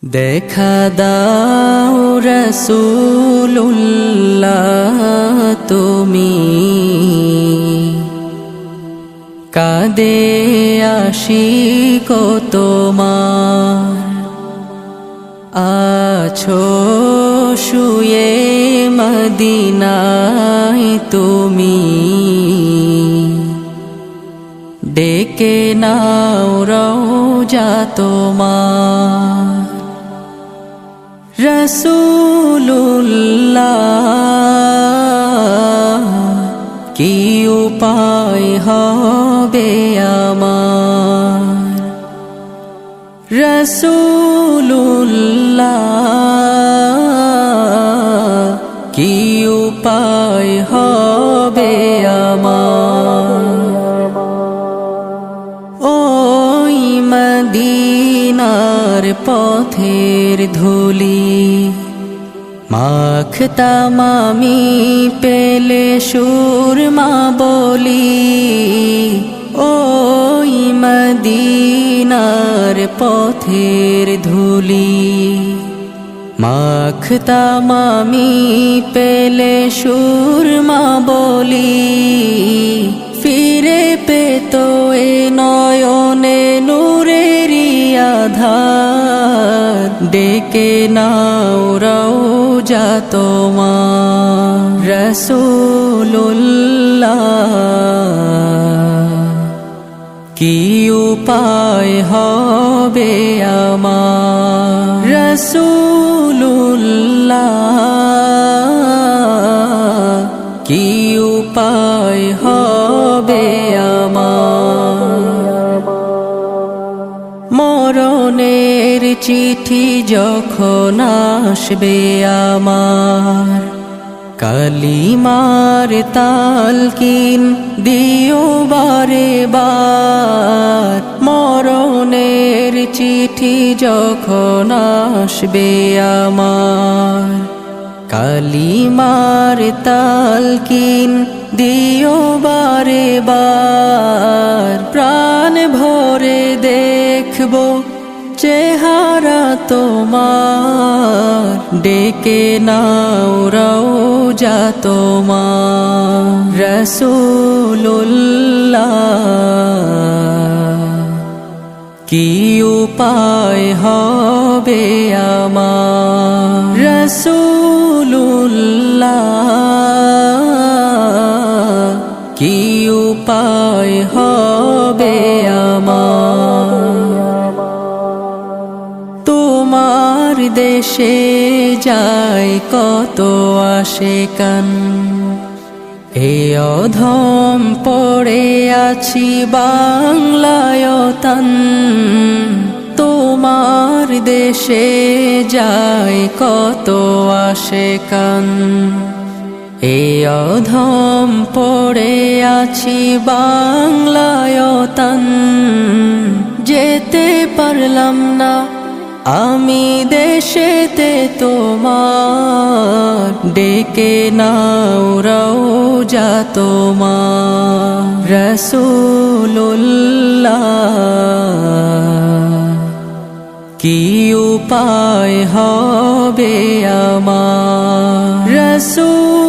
দেখা দাও রাসূলুল্লাহ তুমি কাঁদে আশিক তোমার আছো শুয়ে মদিনায় তুমি ডেকে নাও রওজা তোমার রাসূলুল্লাহ কি উপায় হবে আমার রাসূলুল্লাহ কি উপায় হবে আমার ওই মদিনার পথের ধুলি মাখতাম আমি পেলে সুরমা বলি ওই মদিনার পথের ধুলি মাখতাম আমি পেলে সুরমা বলি ফিরে পেত এ নয়নে নূরেরি আধার ডেকে নাও রওজা তোমার রাসূলুল্লাহ কি উপায় হবে আমার রাসূলুল্লাহ কি উপায় হবে আমার মরণের চিঠি যখন আসবে আমার কালিমার তালকিন দিও বারে বার মরণের চিঠি যখন আসবে আমার কালিমার তালকিন দিও বারে বার প্রাণ ভরে দেখবো চেহারা তোমার ডেকে নাও রওজা তোমার রাসূলুল্লাহ কি উপায় হবে আমার রাসূলুল্লাহ কি উপায় হবে আমার তোমার দেশে যায় কত আশিকান এ অধম পড়ে আছি বাংলায় তান তোমার দেশে যায় কত আশিকান এ অধম পড়ে আছি বাংলায় তান যেতে পারলাম না আমি দেশেতে তোমার ডেকে নাও রওজা তোমার রাসূলুল্লাহ কি উপায় হবে আমার রাসূল